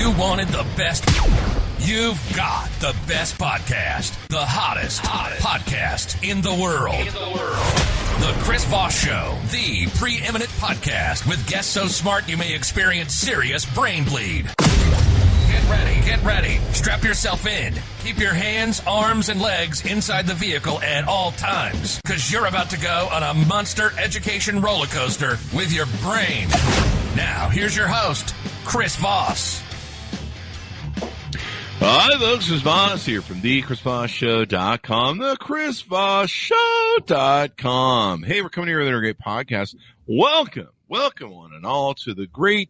You wanted the best. You've got the best podcast. The hottest podcast in the world. The Chris Voss Show. The preeminent podcast with guests so smart you may experience serious brain bleed. Get ready. Strap yourself in. Keep your hands, arms, and legs inside the vehicle at all times, because you're about to go on a monster education roller coaster with your brain. Now, here's your host, Chris Voss. Hi, folks. Chris Voss here from thechrisvossshow.com, thechrisvossshow.com. Hey, we're coming here with a great podcast. Welcome one and all to the great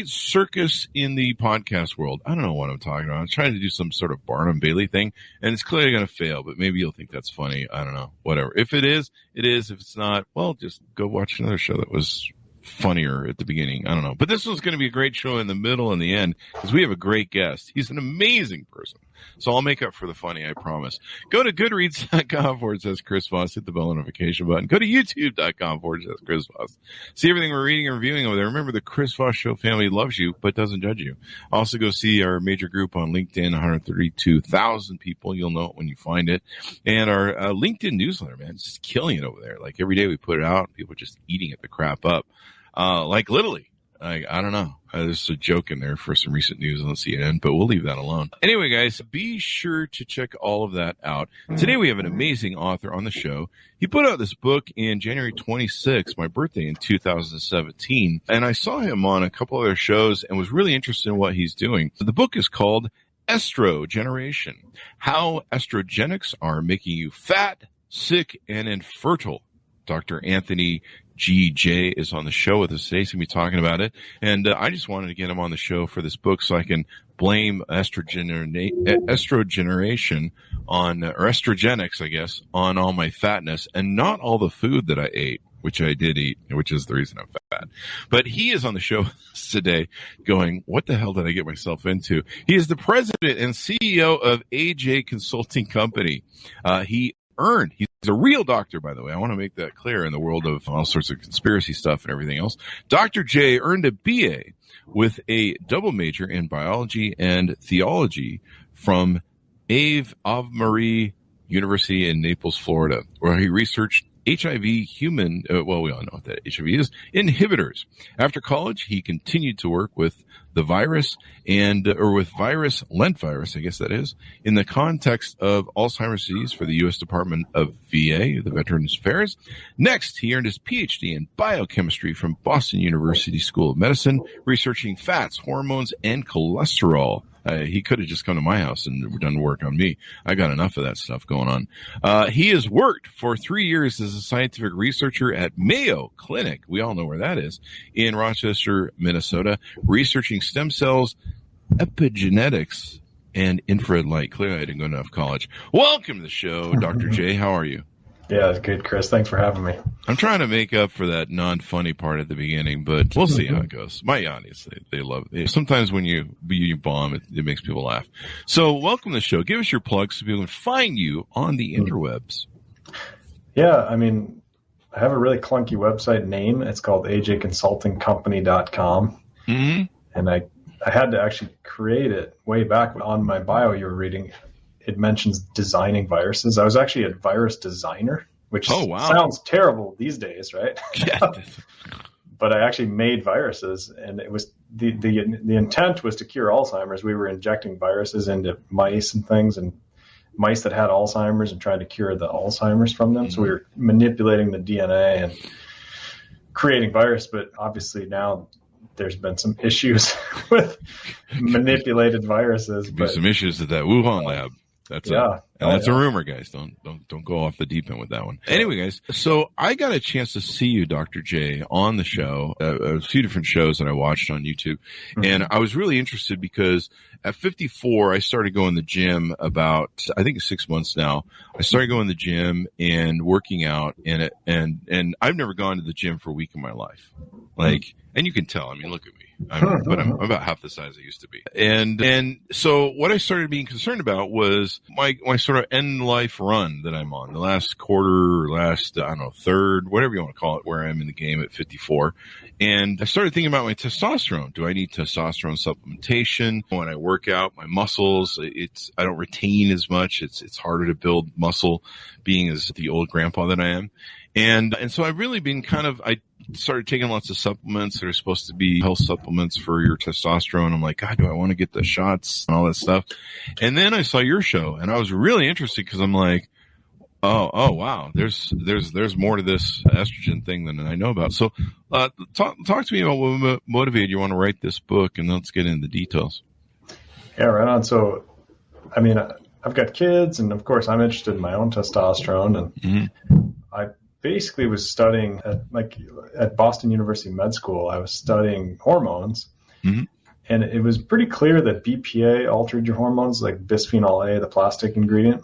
circus in the podcast world. I don't know what I'm talking about. I'm trying to do some sort of Barnum Bailey thing, and it's clearly going to fail, but maybe you'll think that's funny. I don't know. Whatever. If it is, it is. If it's not, well, just go watch another show that was funnier at the beginning. I don't know. But this one's going to be a great show in the middle and the end, because we have a great guest. He's an amazing person. So I'll make up for the funny, I promise. Go to goodreads.com/Chris Voss. Hit the bell notification button. Go to youtube.com/Chris Voss. See everything we're reading and reviewing over there. Remember, the Chris Voss Show family loves you, but doesn't judge you. Also, go see our major group on LinkedIn, 132,000 people. You'll know it when you find it. And our LinkedIn newsletter, man, it's just killing it over there. Like every day we put it out, people are just eating it the crap up. Like literally. I don't know. There's a joke in there for some recent news on CNN, but we'll leave that alone. Anyway, guys, be sure to check all of that out. Today we have an amazing author on the show. He put out this book in January 26th, my birthday in 2017, and I saw him on a couple other shows and was really interested in what he's doing. The book is called Estrogeneration: How Estrogenics Are Making You Fat, Sick, and Infertile. Dr. Anthony G.J. is on the show with us today. He's going to be talking about it. And I just wanted to get him on the show for this book so I can blame Estrogeneration on, or Estrogenics, I guess, on all my fatness and not all the food that I ate, which I did eat, which is the reason I'm fat. But he is on the show today going, what the hell did I get myself into? He is the president and CEO of AJ Consulting Company. He's a real doctor, by the way. I want to make that clear in the world of all sorts of conspiracy stuff and everything else. Dr. J earned a BA with a double major in biology and theology from Ave Marie University in Naples, Florida, where he researched HIV human, we all know what that HIV is, inhibitors. After college, he continued to work with the virus with Lent virus, I guess that is, in the context of Alzheimer's disease for the U.S. Department of VA, the Veterans Affairs. Next, he earned his PhD in biochemistry from Boston University School of Medicine, researching fats, hormones, and cholesterol. He could have just come to my house and done work on me. I got enough of that stuff going on. He has worked for 3 years as a scientific researcher at Mayo Clinic. We all know where that is, in Rochester, Minnesota, researching stem cells, epigenetics, and infrared light. Clearly, I didn't go to enough college. Welcome to the show, Dr. J. How are you? Yeah, it's good, Chris. Thanks for having me. I'm trying to make up for that non-funny part at the beginning, but we'll see how it goes. My audience, they love it. Sometimes when you bomb, it makes people laugh. So welcome to the show. Give us your plugs so people can find you on the interwebs. Yeah, I mean, I have a really clunky website name. It's called ajconsultingcompany.com. Mm-hmm. And I had to actually create it way back on my bio you were reading. It mentions designing viruses. I was actually a virus designer, which sounds terrible these days, right? Yeah. But I actually made viruses, and it was the intent was to cure Alzheimer's. We were injecting viruses into mice and things, and mice that had Alzheimer's and trying to cure the Alzheimer's from them. Mm-hmm. So we were manipulating the DNA and creating virus. But obviously now there's been some issues with manipulated viruses. There's some issues at that Wuhan lab. That's a rumor, guys. Don't go off the deep end with that one. Anyway, guys, so I got a chance to see you, Dr. J, on the show, a few different shows that I watched on YouTube. Mm-hmm. And I was really interested because at 54, I started going to the gym about, I think 6 months now. I started going to the gym and working out and I've never gone to the gym for a week in my life. And you can tell, I mean, look at me. but I'm about half the size I used to be. And so what I started being concerned about was my sort of end life run that I'm on, the last quarter or last, third, whatever you want to call it, where I'm in the game at 54. And I started thinking about my testosterone. Do I need testosterone supplementation? When I work out my muscles, I don't retain as much. It's harder to build muscle being as the old grandpa that I am. And so I've really been I started taking lots of supplements that are supposed to be health supplements for your testosterone. I'm like, God, do I want to get the shots and all that stuff? And then I saw your show and I was really interested because I'm like, oh, wow, there's more to this estrogen thing than I know about. So, talk to me about what motivated you want to write this book, and let's get into the details. Yeah, right on. So, I mean, I've got kids, and of course I'm interested in my own testosterone, and I basically was studying at Boston University Med School. I was studying hormones, and it was pretty clear that BPA altered your hormones, like bisphenol A, the plastic ingredient.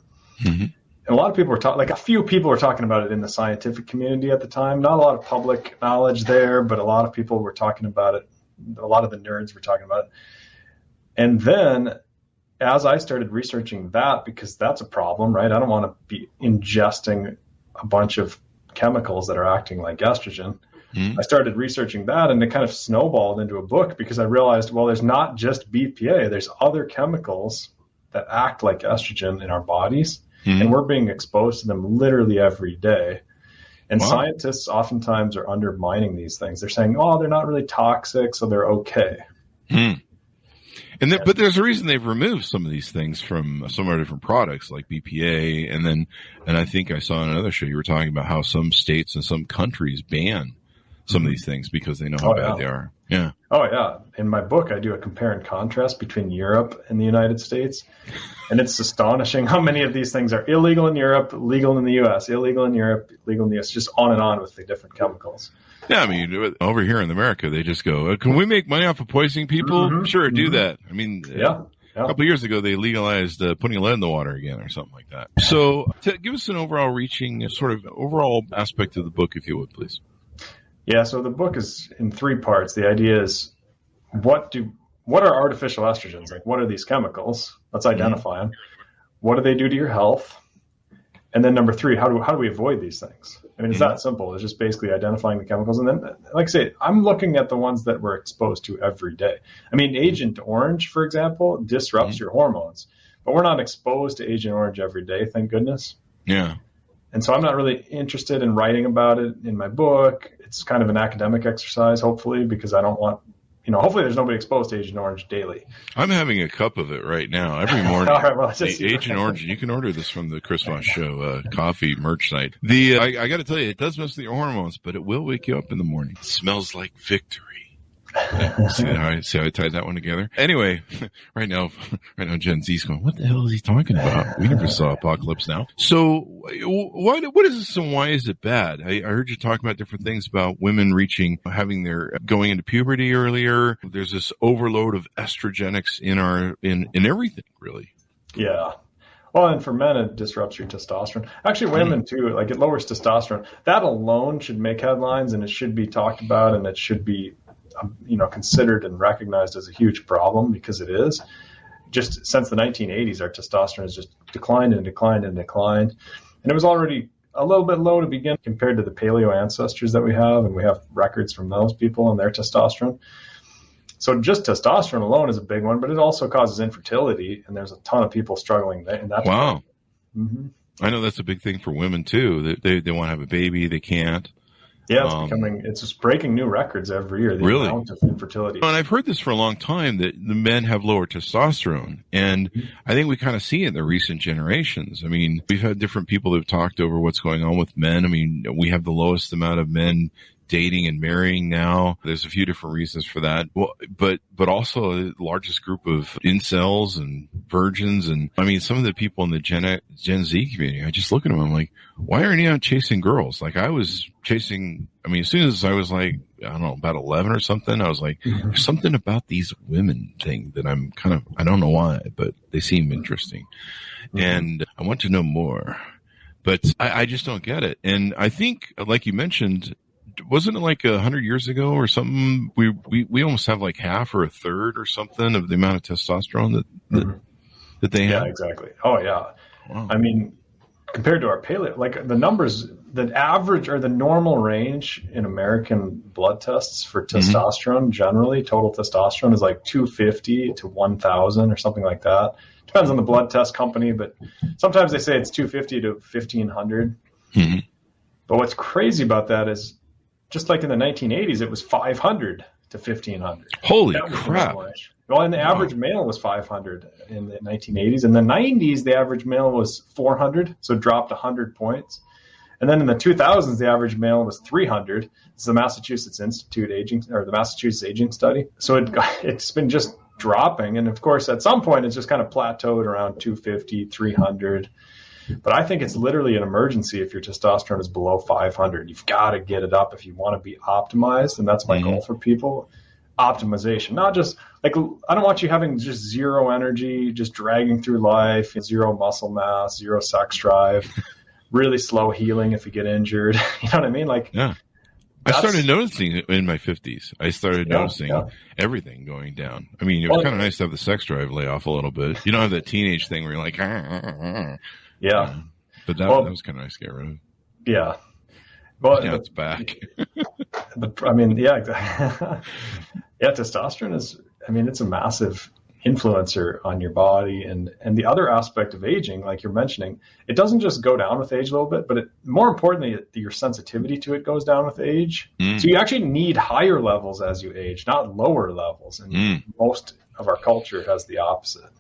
And a lot of people were talking, a few people were talking about it in the scientific community at the time. Not a lot of public knowledge there, but a lot of people were talking about it. A lot of the nerds were talking about it. And then as I started researching that, because that's a problem, right? I don't want to be ingesting a bunch of chemicals that are acting like estrogen. I started researching that, and it kind of snowballed into a book because I realized, well, there's not just BPA. There's other chemicals that act like estrogen in our bodies, and we're being exposed to them literally every day. And scientists oftentimes are undermining these things. They're saying, oh, they're not really toxic, so they're okay. But there's a reason they've removed some of these things from some of our different products like BPA. And I think I saw in another show you were talking about how some states and some countries ban some of these things because they know how bad they are. Yeah. Oh, yeah. In my book, I do a compare and contrast between Europe and the United States. And it's astonishing how many of these things are illegal in Europe, legal in the U.S., illegal in Europe, legal in the U.S., just on and on with the different chemicals. Yeah, I mean, over here in America, they just go, can we make money off of poisoning people? Sure, do that. I mean, a couple of years ago, they legalized putting lead in the water again or something like that. So give us an overall aspect of the book, if you would, please. Yeah, so the book is in three parts. The idea is what are artificial estrogens? Like, what are these chemicals? Let's identify them. What do they do to your health? And then number three, how do we avoid these things? I mean, it's that simple. It's just basically identifying the chemicals. And then, like I say, I'm looking at the ones that we're exposed to every day. I mean, Agent Orange, for example, disrupts your hormones. But we're not exposed to Agent Orange every day, thank goodness. Yeah. And so I'm not really interested in writing about it in my book. It's kind of an academic exercise, hopefully, because I don't want, hopefully there's nobody exposed to Agent Orange daily. I'm having a cup of it right now every morning. All right, well, Agent Orange, you can order this from the Chris Voss Show coffee merch site. I got to tell you, it does mess with your hormones, but it will wake you up in the morning. It smells like victory. See how I tied that one together? Anyway, right now Gen Z's going, what the hell is he talking about? We never saw Apocalypse Now. So what is this and why is it bad? I heard you talk about different things about women going into puberty earlier. There's this overload of estrogenics in everything, really. Yeah. Well, and for men, it disrupts your testosterone. Actually, women too, like it lowers testosterone. That alone should make headlines, and it should be talked about, and it should be considered and recognized as a huge problem, because it is. Just since the 1980s, our testosterone has just declined and declined and declined. And it was already a little bit low to begin compared to the paleo ancestors that we have, and we have records from those people and their testosterone. So just testosterone alone is a big one, but it also causes infertility, and there's a ton of people struggling in that. Wow. I know that's a big thing for women too. They want to have a baby, they can't. Yeah, it's just breaking new records every year, the amount of infertility. And I've heard this for a long time, that the men have lower testosterone. And I think we kind of see it in the recent generations. I mean, we've had different people that have talked over what's going on with men. I mean, we have the lowest amount of men dating and marrying now. There's a few different reasons for that. Well, but also the largest group of incels and virgins. And I mean, some of the people in the Gen Z community, I just look at them, I'm like, why aren't you out chasing girls? Like I was chasing, as soon as I was like, I don't know, about 11 or something, I was like, there's something about these women thing that I'm I don't know why, but they seem interesting. And I want to know more, but I just don't get it. And I think, like you mentioned, wasn't it like 100 years ago or something? We almost have like half or a third or something of the amount of testosterone that they have. Yeah, exactly. Oh yeah. Wow. I mean, compared to our paleo, like the numbers, the average or the normal range in American blood tests for testosterone, generally total testosterone is like 250 to 1,000 or something like that. Depends on the blood test company, but sometimes they say it's 250 to 1,500. Mm-hmm. But what's crazy about that is, just like in the 1980s, it was 500 to 1,500. Holy crap! Well, and the average male was 500 in the 1980s. In the 90s, the average male was 400, so it dropped 100 points. And then in the 2000s, the average male was 300. This is the Massachusetts Institute Aging, or the Massachusetts Aging Study. So it's been just dropping. And of course, at some point, it's just kind of plateaued around 250, 300. But I think it's literally an emergency if your testosterone is below 500. You've got to get it up if you want to be optimized. And that's my goal for people. Optimization, not just like, I don't want you having just zero energy, just dragging through life, zero muscle mass, zero sex drive, really slow healing if you get injured. You know what I mean? Like, yeah. I started noticing it in my 50s. I started noticing everything going down. I mean, it was kind of nice to have the sex drive lay off a little bit. You don't have that teenage thing where you're like, yeah. But that was kind of nice to get rid of. Yeah. Well, yeah, it's back. I mean, yeah, yeah. Testosterone is, I mean, it's a massive influencer on your body, and the other aspect of aging, like you're mentioning, it doesn't just go down with age a little bit, but more importantly, your sensitivity to it goes down with age. So you actually need higher levels as you age, not lower levels. And most of our culture has the opposite.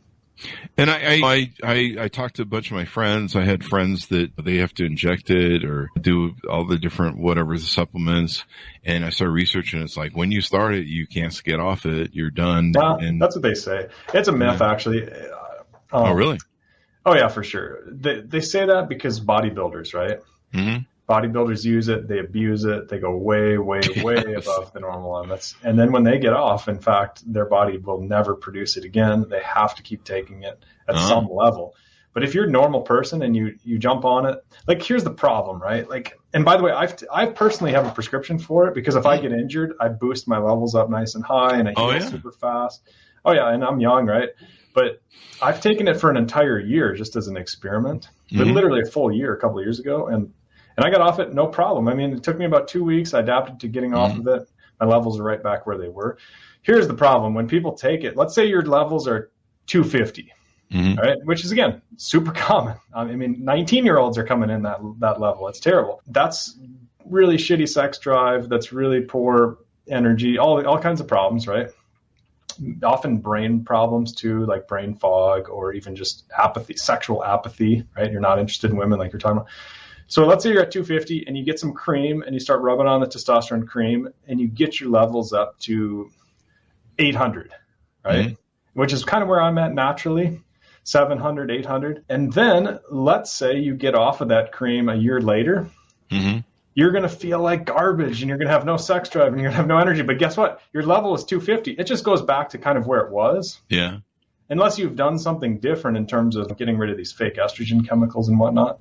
And I talked to a bunch of my friends. I had friends that they have to inject it or do all the different whatever the supplements. And I started researching. It's like when you start it, you can't get off it. You're done. And that's what they say. It's a myth, actually. Oh, really? Oh, yeah, for sure. They say that because bodybuilders, right? Mm-hmm. Bodybuilders use it, they abuse it, they go way, way, way above the normal limits. And then when they get off, in fact, their body will never produce it again. They have to keep taking it at some level. But if you're a normal person and you jump on it, like, here's the problem, right? Like, and by the way, I personally have a prescription for it because if I get injured, I boost my levels up nice and high and I heal super fast. Oh yeah, and I'm young, right? But I've taken it for an entire year just as an experiment, but literally a full year a couple of years ago, and I got off it, no problem. I mean, it took me about 2 weeks. I adapted to getting off of it. My levels are right back where they were. Here's the problem. When people take it, let's say your levels are 250, right? Which is, again, super common. I mean, 19-year-olds are coming in that level. It's terrible. That's really shitty sex drive. That's really poor energy, all kinds of problems, right? Often brain problems too, like brain fog or even just apathy, sexual apathy, right? You're not interested in women like you're talking about. So let's say you're at 250 and you get some cream and you start rubbing on the testosterone cream and you get your levels up to 800, right? Which is kind of where I'm at naturally, 700, 800. And then let's say you get off of that cream a year later, you're going to feel like garbage and you're going to have no sex drive and you're going to have no energy. But guess what? Your level is 250. It just goes back to kind of where it was. Yeah. Unless you've done something different in terms of getting rid of these fake estrogen chemicals and whatnot.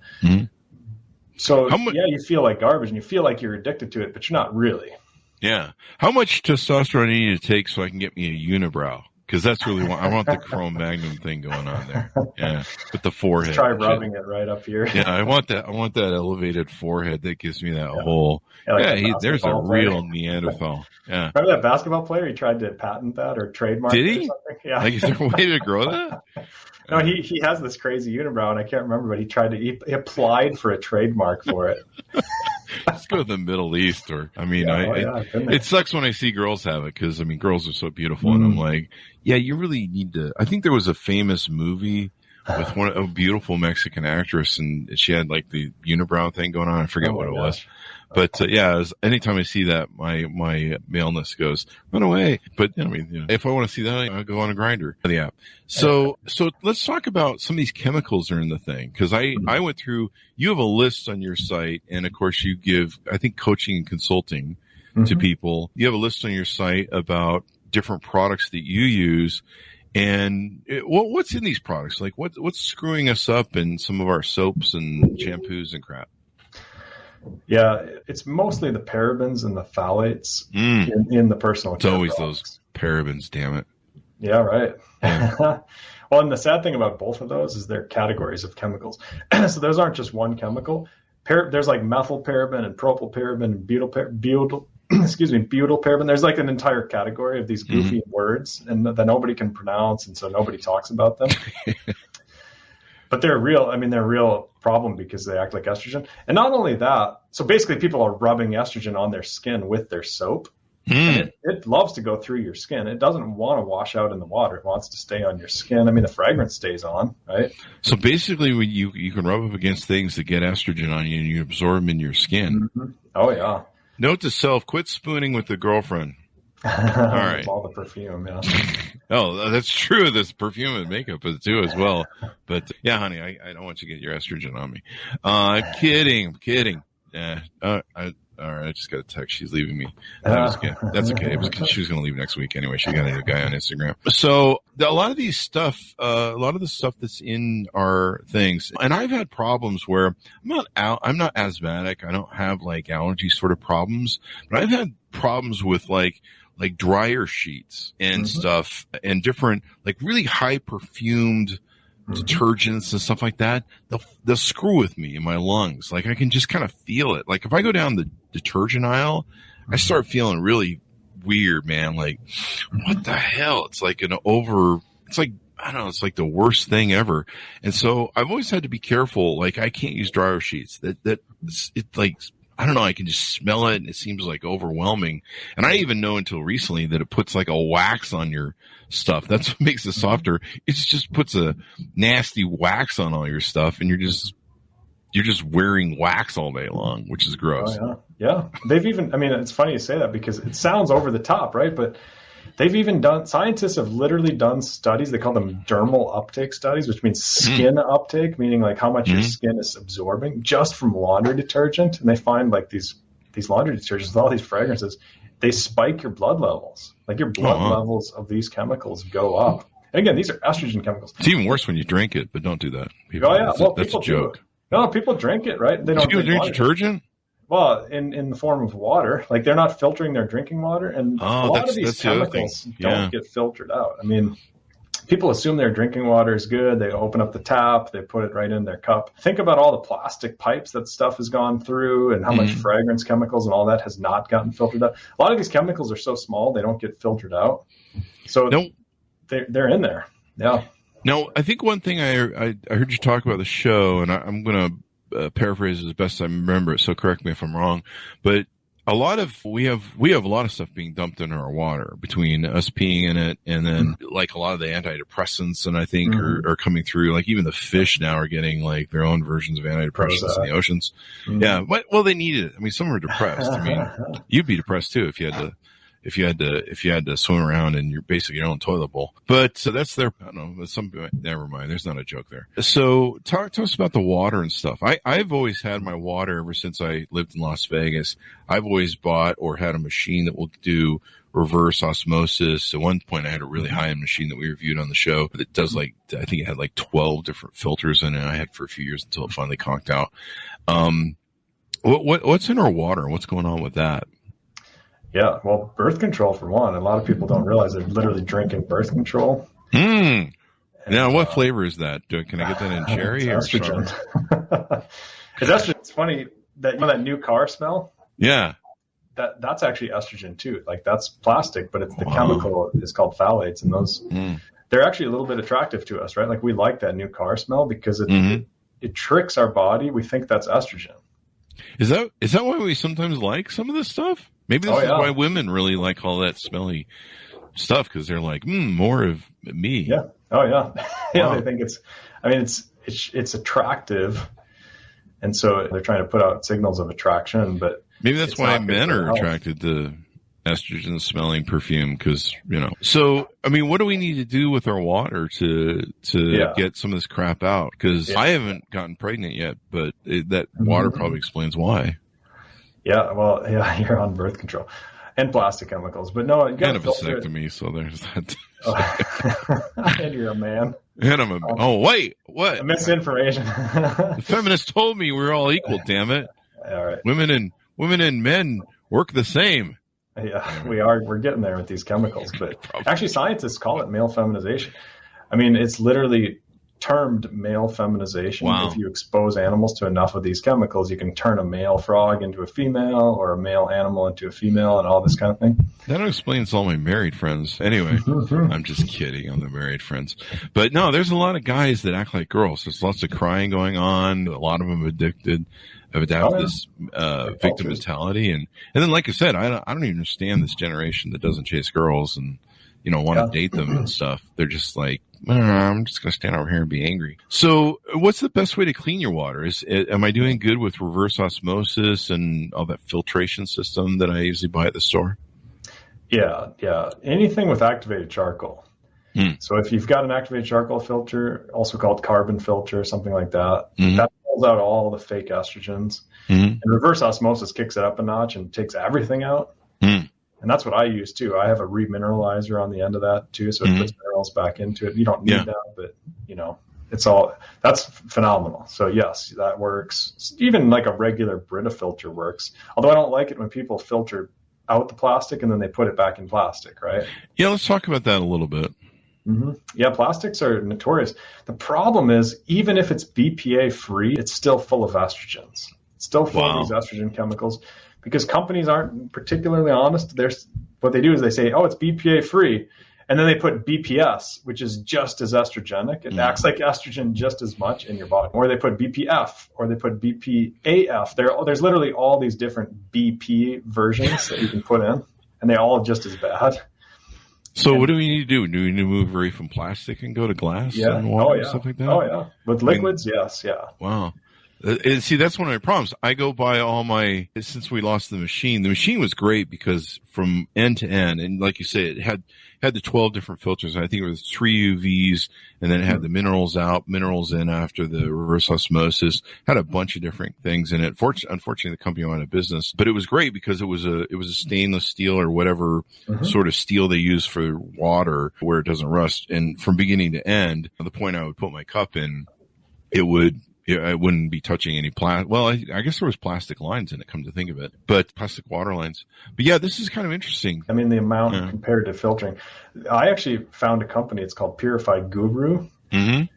So, you feel like garbage and you feel like you're addicted to it, but you're not really. Yeah. How much testosterone do you need to take so I can get me a unibrow? Because that's really I want the Chrome Magnum thing going on there. Yeah. With the forehead. Try rubbing it right up here. Yeah, I want that elevated forehead that gives me that whole. There's a real Neanderthal. Yeah. Remember that basketball player? He tried to patent that or trademark it. Did he? Or something? Yeah. Like, is there a way to grow that? No, he has this crazy unibrow, and I can't remember, but he applied for a trademark for it. Let's go to the Middle East, it sucks when I see girls have it because, I mean, girls are so beautiful, and I'm like, yeah, you really need to. I think there was a famous movie with a beautiful Mexican actress, and she had like the unibrow thing going on. I forget what it was. But anytime I see that, my maleness goes, run away. But if I want to see that, I'll go on a Grindr, the app. So let's talk about some of these chemicals that are in the thing. Because I went through. You have a list on your site, and of course you give, I think, coaching and consulting to people. You have a list on your site about different products that you use. And what's in these products? Like what's screwing us up in some of our soaps and shampoos and crap? Yeah, it's mostly the parabens and the phthalates in the personal care. It's always products. those parabens, damn it. Yeah, right. Yeah. Well, and the sad thing about both of those is they're categories of chemicals. So those aren't just one chemical. There's like methylparaben and propylparaben and butyl paraben. There's like an entire category of these goofy words and that nobody can pronounce, and so nobody talks about them. But they're real. I mean, they're a real problem because they act like estrogen. And not only that, so basically people are rubbing estrogen on their skin with their soap. And it loves to go through your skin. It doesn't want to wash out in the water. It wants to stay on your skin. I mean, the fragrance stays on, right? So basically, when you can rub up against things that get estrogen on you, and you absorb them in your skin. Mm-hmm. Oh, yeah. Note to self: quit spooning with the girlfriend. All right. It's all the perfume, yeah. Oh, that's true. This perfume and makeup is too as well. But yeah, honey, I don't want you to get your estrogen on me. I'm kidding. All right, I just got a text. She's leaving me. That's okay. It was 'cause she was going to leave next week anyway. She got a new guy on Instagram. So a lot of the stuff that's in our things, and I've had problems where I'm not asthmatic. I don't have like allergy sort of problems, but I've had problems with like dryer sheets and stuff and different like really high perfumed detergents and stuff like that. They'll screw with me in my lungs. Like I can just kind of feel it. Like if I go down the detergent aisle, I start feeling really weird, man. Like what the hell? It's like it's like, I don't know, it's like the worst thing ever. And so I've always had to be careful. Like I can't use dryer sheets it like, I don't know. I can just smell it and it seems like overwhelming. And I even know until recently that it puts like a wax on your stuff. That's what makes it softer. It just puts a nasty wax on all your stuff and you're just wearing wax all day long, which is gross. Oh, yeah. They've even, I mean, it's funny you say that because it sounds over the top, right? But they've even scientists have literally done studies. They call them dermal uptake studies, which means skin uptake, meaning like how much your skin is absorbing just from laundry detergent. And they find like these laundry detergents with all these fragrances, they spike your blood levels. Like your blood levels of these chemicals go up. And again, these are estrogen chemicals. It's even worse when you drink it, but don't do that. People, that's a joke. No, people drink it, right? They don't drink detergent? Well, in the form of water, like they're not filtering their drinking water, and a lot of these chemicals don't get filtered out. I mean, people assume their drinking water is good. They open up the tap, they put it right in their cup. Think about all the plastic pipes that stuff has gone through and how much fragrance chemicals and all that has not gotten filtered out. A lot of these chemicals are so small, they don't get filtered out. So they're in there. Yeah. Now, I think one thing I heard you talk about the show, and I'm going to paraphrase as best I remember it, so correct me if I'm wrong, but we have a lot of stuff being dumped into our water between us peeing in it and then like a lot of the antidepressants and I think are coming through. Like even the fish now are getting like their own versions of antidepressants in the oceans. Yeah. Well, they need it. I mean, some are depressed. I mean, you'd be depressed too if you had to swim around in basically your own toilet bowl. But so that's their, I don't know, never mind. There's not a joke there. So talk to us about the water and stuff. I've always had my water ever since I lived in Las Vegas. I've always bought or had a machine that will do reverse osmosis. At one point I had a really high-end machine that we reviewed on the show that does like, I think it had like 12 different filters in it. I had for a few years until it finally conked out. What's in our water? What's going on with that? Yeah, well, birth control for one. A lot of people don't realize they're literally drinking birth control. Now, what flavor is that? Can I get that in cherry or estrogen? It's funny that that new car smell. Yeah, that's actually estrogen too. Like that's plastic, but it's the chemical is called phthalates, and those they're actually a little bit attractive to us, right? Like we like that new car smell because it tricks our body. We think that's estrogen. Is that why we sometimes like some of this stuff? Maybe this is why women really like all that smelly stuff because they're like, more of me. Yeah. Oh yeah. Yeah. They think it's attractive, and so they're trying to put out signals of attraction. But maybe that's why men are attracted to estrogen smelling perfume because So I mean, what do we need to do with our water to get some of this crap out? Because I haven't gotten pregnant yet, but that water probably explains why. Yeah, well, yeah, you're on birth control and plastic chemicals, but no, you got to filter it. Me, so there's that. And you're a man. And I'm wait, what? Misinformation. The feminists told me we're all equal. Damn it! All right. Women and men work the same. Yeah, we're getting there with these chemicals, but actually scientists call it male feminization. I mean, it's literally termed male feminization. Wow. If you expose animals to enough of these chemicals, you can turn a male frog into a female or a male animal into a female and all this kind of thing. That explains all my married friends. Anyway, I'm just kidding on the married friends. But no, there's a lot of guys that act like girls. There's lots of crying going on. A lot of them addicted. Have adapted this victim mentality, and then, like I said, I don't even understand this generation that doesn't chase girls and want to date them and stuff. They're just like, I'm just gonna stand over here and be angry. So, what's the best way to clean your water? Am I doing good with reverse osmosis and all that filtration system that I usually buy at the store? Yeah. Anything with activated charcoal. So if you've got an activated charcoal filter, also called carbon filter, something like that, that pulls out all the fake estrogens. And reverse osmosis kicks it up a notch and takes everything out. And that's what I use too. I have a remineralizer on the end of that too, so it puts minerals back into it. You don't need that, but that's phenomenal. So yes, that works. Even like a regular Brita filter works. Although I don't like it when people filter out the plastic and then they put it back in plastic, right? Yeah, let's talk about that a little bit. Yeah, plastics are notorious. The problem is, even if it's BPA free, it's still full of estrogens. It's still full of these estrogen chemicals because companies aren't particularly honest. What they do is they say, oh, it's BPA free. And then they put BPS, which is just as estrogenic. It acts like estrogen just as much in your body. Or they put BPF, or they put BPAF. There's literally all these different BP versions that you can put in, and they're all just as bad. So what do we need to do? Do we need to move away from plastic and go to glass and water and stuff like that? Oh, yeah. With liquids, yes, yeah. Wow. See, that's one of my problems. I go by since we lost the machine was great because from end to end, and like you say, it had the 12 different filters. And I think it was 3 UVs, and then it had the minerals out, minerals in after the reverse osmosis, had a bunch of different things in it. Unfortunately, the company went out of business, but it was great because it was a stainless steel or whatever sort of steel they use for water where it doesn't rust. And from beginning to end, the point I would put my cup in, I wouldn't be touching any plastic. Well, I guess there was plastic lines in it, come to think of it, but plastic water lines. But yeah, this is kind of interesting. I mean, the amount compared to filtering. I actually found a company. It's called Purified Guru. And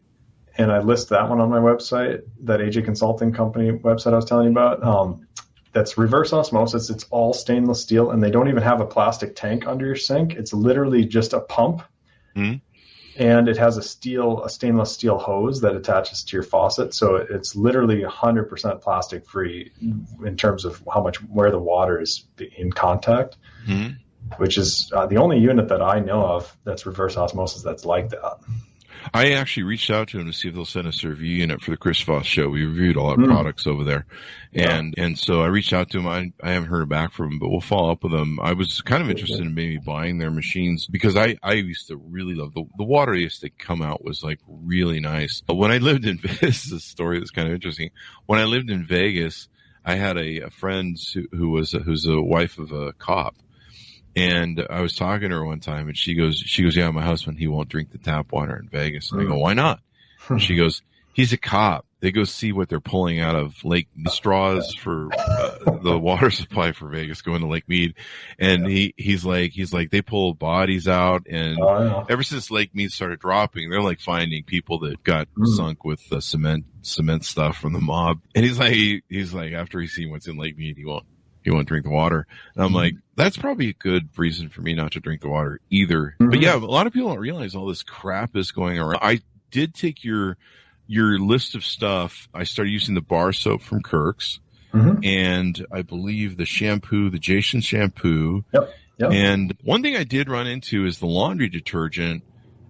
I list that one on my website, that AJ Consulting company website I was telling you about. That's reverse osmosis. It's all stainless steel, and they don't even have a plastic tank under your sink. It's literally just a pump. And it has a stainless steel hose that attaches to your faucet. So it's literally 100% plastic free in terms of where the water is in contact, which is the only unit that I know of that's reverse osmosis that's like that. I actually reached out to them to see if they'll send us a review unit for the Chris Voss show. We reviewed all our products over there. And so I reached out to them. I haven't heard back from them, but we'll follow up with them. I was kind of interested in maybe buying their machines because I used to really love the water they used to come out was like really nice. When I lived in this is a story that's kind of interesting. When I lived in Vegas, I had a friend who's a wife of a cop. And I was talking to her one time, and she goes, yeah, my husband, he won't drink the tap water in Vegas. And I go, why not? And she goes, he's a cop. They go see what they're pulling out of Lake straws for the water supply for Vegas going to Lake Mead. And he's like, they pull bodies out. And ever since Lake Mead started dropping, they're like finding people that got sunk with cement stuff from the mob. And he's like, after he's seen what's in Lake Mead, he won't drink the water. And I'm like, that's probably a good reason for me not to drink the water either. But yeah, a lot of people don't realize all this crap is going around. I did take your list of stuff. I started using the bar soap from Kirk's and I believe the Jason shampoo. Yep. And one thing I did run into is the laundry detergent.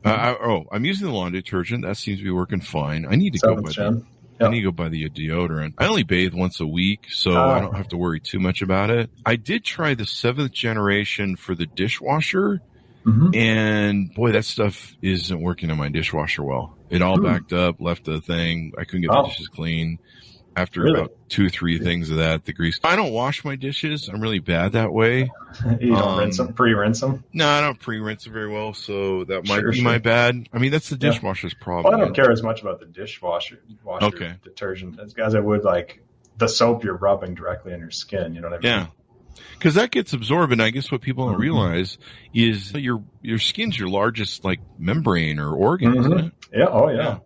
I'm using the laundry detergent. That seems to be working fine. I need to go by that. I need to go buy the deodorant. I only bathe once a week, so I don't have to worry too much about it. I did try the 7th generation for the dishwasher, and boy, that stuff isn't working on my dishwasher well. It all backed up, left the thing. I couldn't get the dishes clean. After about 2-3 things of that, the grease. I don't wash my dishes. I'm really bad that way. You don't rinse them, pre-rinse them? No, I don't pre-rinse it very well, so that might be my bad. I mean, that's the dishwasher's problem. Well, I don't care as much about the dishwasher detergent as I would like the soap you're rubbing directly on your skin. You know what I mean? Yeah. Because that gets absorbed, and I guess what people don't realize is that your skin's your largest like membrane or organ, isn't it? Yeah. Oh, yeah.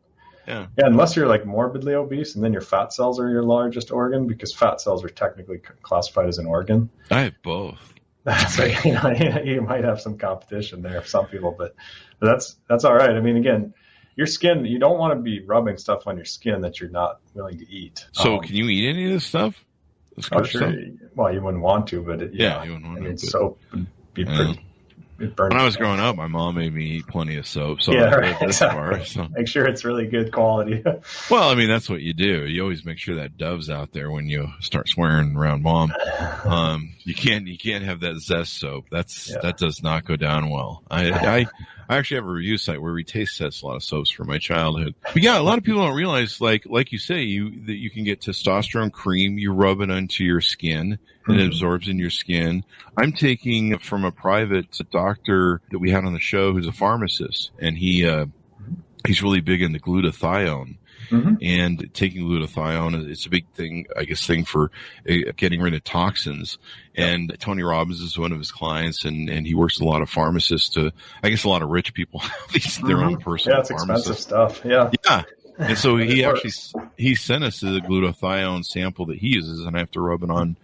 Yeah. Yeah. Unless you're like morbidly obese, and then your fat cells are your largest organ, because fat cells are technically classified as an organ. I have both. So you might have some competition there for some people, but that's all right. I mean, again, your skin, you don't want to be rubbing stuff on your skin that you're not willing to eat. So can you eat any of this stuff? Oh, sure. Stuff? Well, you wouldn't want to, but you wouldn't want to. I mean, soap would be pretty. When I was growing up, my mom made me eat plenty of soap. So Make sure it's really good quality. Well, I mean, that's what you do. You always make sure that Dove's out there when you start swearing around mom. You can't have that Zest soap. That does not go down well. I actually have a review site where we taste test a lot of soaps from my childhood. But yeah, a lot of people don't realize, like you say, that you can get testosterone cream. You rub it onto your skin. And it absorbs in your skin. I'm taking from a private doctor that we had on the show who's a pharmacist, and he's really big into glutathione. And taking glutathione, it's a big thing, I guess, for getting rid of toxins. And Tony Robbins is one of his clients, and he works with a lot of pharmacists I guess a lot of rich people have their own personal it's expensive stuff. Yeah. And so he sent us the glutathione sample that he uses, and I have to rub it on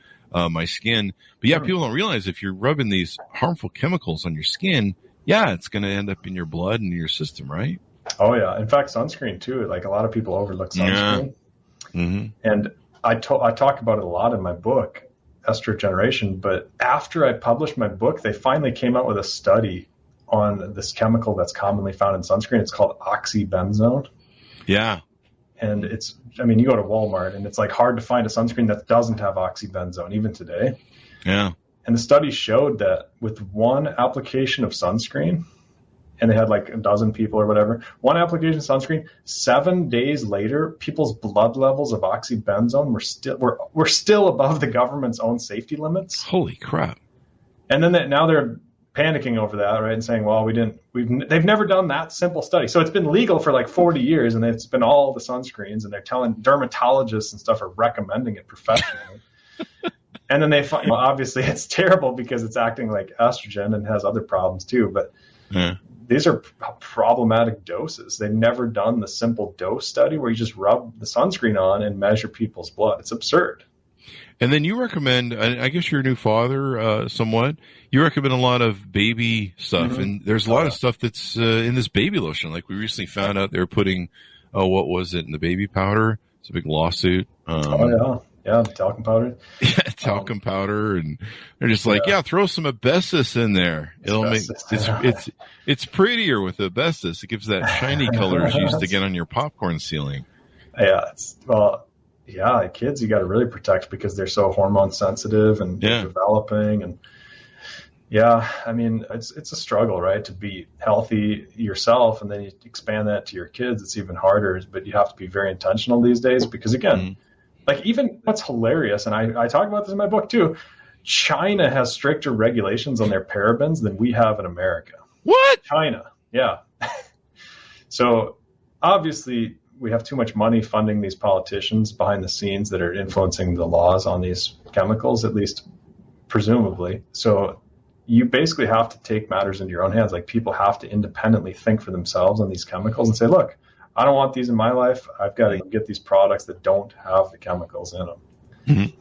my skin. But yeah, people don't realize if you're rubbing these harmful chemicals on your skin, it's going to end up in your blood and your system, right? Oh yeah. In fact, sunscreen too. Like a lot of people overlook sunscreen. And I talk about it a lot in my book, Estrogeneration. But after I published my book, they finally came out with a study on this chemical that's commonly found in sunscreen. It's called oxybenzone. Yeah. And you go to Walmart and it's like hard to find a sunscreen that doesn't have oxybenzone even today. Yeah. And the study showed that with one application of sunscreen, and they had like a dozen people or whatever, one application of sunscreen, 7 days later, people's blood levels of oxybenzone were still above the government's own safety limits. Holy crap. And then now they're panicking over that, right? And saying, well, they've never done that simple study. So it's been legal for like 40 years and it's been all the sunscreens, and they're telling dermatologists and stuff are recommending it professionally. And then they find, obviously it's terrible because it's acting like estrogen and has other problems too. But these are problematic doses. They've never done the simple dose study where you just rub the sunscreen on and measure people's blood. It's absurd. And then you recommend, I guess you're a new father, somewhat. You recommend a lot of baby stuff, and there's a lot of stuff that's in this baby lotion. Like we recently found out they were putting, what was it in the baby powder? It's a big lawsuit. Talcum powder. Yeah, talcum powder, and they're just like, throw some asbestos in there. It'll make it's prettier with asbestos. It gives that shiny colors you used to get on your popcorn ceiling. Yeah, kids you got to really protect because they're so hormone sensitive and developing, and it's a struggle, right? To be healthy yourself, and then you expand that to your kids. It's even harder, but you have to be very intentional these days because again. Like even what's hilarious, and I talk about this in my book too, China has stricter regulations on their parabens than we have in America. What? China, yeah. So obviously we have too much money funding these politicians behind the scenes that are influencing the laws on these chemicals, at least presumably. So you basically have to take matters into your own hands. Like people have to independently think for themselves on these chemicals and say, look, I don't want these in my life. I've got to get these products that don't have the chemicals in them.